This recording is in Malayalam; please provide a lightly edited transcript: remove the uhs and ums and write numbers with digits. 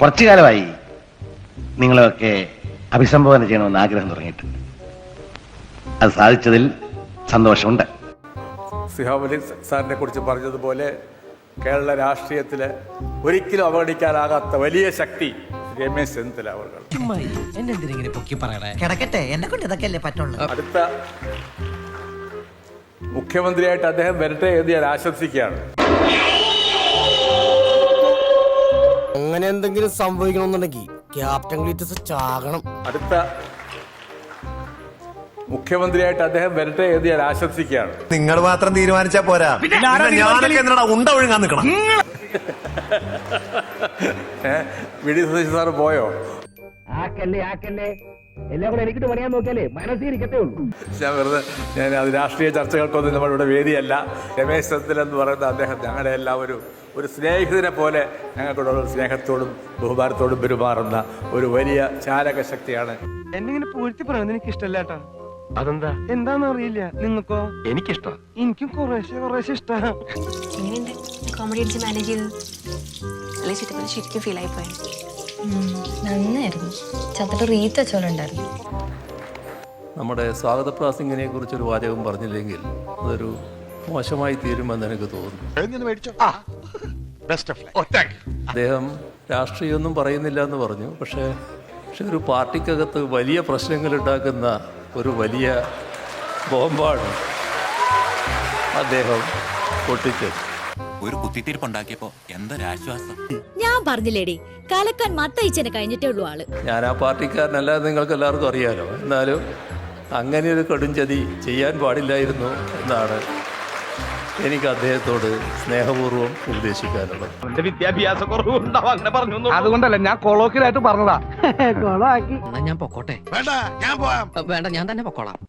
കുറച്ചു കാലമായി നിങ്ങളെയൊക്കെ അഭിസംബോധന ചെയ്യണമെന്ന് ആഗ്രഹം തുടങ്ങിയിട്ട് അത് സാധിച്ചതിൽ സന്തോഷമുണ്ട്. സിഹാബലി സാറിനെ കുറിച്ച് പറഞ്ഞതുപോലെ കേരള രാഷ്ട്രീയത്തിലെ ഒരിക്കലും അവഗണിക്കാനാകാത്ത വലിയ ശക്തി രമേശ് ചെന്നിത്തല അവർ. അടുത്ത മുഖ്യമന്ത്രിയായിട്ട് അദ്ദേഹം വരട്ടെ എന്ന് ഞാൻ ആശംസിക്കുകയാണ്. അങ്ങനെ എന്തെങ്കിലും സംഭവിക്കണമെന്നുണ്ടെങ്കിൽ ക്യാപ്റ്റൻ ഗ്ലീറ്റസ് ചാകണം. അടുത്ത മുഖ്യമന്ത്രിയായിട്ട് അദ്ദേഹം വരട്ടെ എന്ന് ഞാൻ ആശംസിക്കുകയാണ്. നിങ്ങൾ മാത്രം തീരുമാനിച്ചാ പോരാ, ഞാനൊക്കെ എന്തിനാ ഉണ്ട ഒഴുങ്ങാൻ നിൽക്കണം. വി.ഡി. സതീശൻ സാറ് പോയോ? ഞാൻ അത് രാഷ്ട്രീയ ചർച്ചകൾക്കൊന്നും നമ്മളിവിടെ വേദിയല്ല. രമേശ് ചെന്നിത്തല എന്ന് പറയുന്ന അദ്ദേഹം ഞങ്ങളുടെ എല്ലാം ഒരു സ്നേഹിതനെ പോലെ ഞങ്ങൾക്കുള്ള സ്നേഹത്തോടും ബഹുമാനത്തോടും പെരുമാറുന്ന ഒരു വലിയ ചാലക ശക്തിയാണ്. എന്നിങ്ങനെ പൂഴ്ത്തി പറയുന്നത് എനിക്ക് ഇഷ്ടമല്ല. അതെന്താ എന്താന്ന് അറിയില്ല. നിങ്ങൾക്കോ? എനിക്കിഷ്ടം. എനിക്കും കുറേശ്ശെ ഇഷ്ടമാണ്. കോമഡി അടിച്ച് മാനേജ് ചെയ്തത് അല്ലെ ശരിക്കും ഫീൽ ആയി പോയത്. നന്നായിരുന്നു. ചത്തിട്ട് റീത്ത് വെച്ചോലുണ്ടായിരുന്നു. നമ്മുടെ സ്വാഗത പ്രാസിംഗിനെ കുറിച്ചൊരു വാചകം പറഞ്ഞില്ലെങ്കിൽ അതൊരു മോശമായി തീരുമെന്ന് എനിക്ക് തോന്നുന്നു. അദ്ദേഹം രാഷ്ട്രീയമൊന്നും പറയുന്നില്ല എന്ന് പറഞ്ഞു. പക്ഷേ ഒരു പാർട്ടിക്കകത്ത് വലിയ പ്രശ്നങ്ങൾ ഉണ്ടാക്കുന്ന ഒരു വലിയ ബോംബാണ് അദ്ദേഹം പൊട്ടിച്ചത്. ഒരു കുത്തിത്തിരിപ്പുണ്ടാക്കിയപ്പോ എന്തൊരാശ്വാസം. ഞാൻ പറഞ്ഞില്ലേടി, കലക്കാൻ മത്തയച്ചനെ കഴിഞ്ഞിട്ടേ ഉള്ളൂ ആള്. ഞാൻ ആ പാർട്ടിക്കാരനല്ലാതെ നിങ്ങൾക്ക് എല്ലാവർക്കും അറിയാലോ. എന്നാലും അങ്ങനെ ഒരു കടുംചതി ചെയ്യാൻ പാടില്ലായിരുന്നു എന്നാണ് എനിക്ക് അദ്ദേഹത്തോട് സ്നേഹപൂർവ്വം ഉപദേശിക്കാനുള്ളത്. വിദ്യാഭ്യാസ കുറവുണ്ടാവും അങ്ങനെ പറഞ്ഞു. അതുകൊണ്ടല്ല, ഞാൻ കൊളോക്കിലായിട്ട് പറഞ്ഞതാ. ഞാൻ പൊക്കോട്ടെ? വേണ്ട, ഞാൻ തന്നെ പൊക്കോളാം.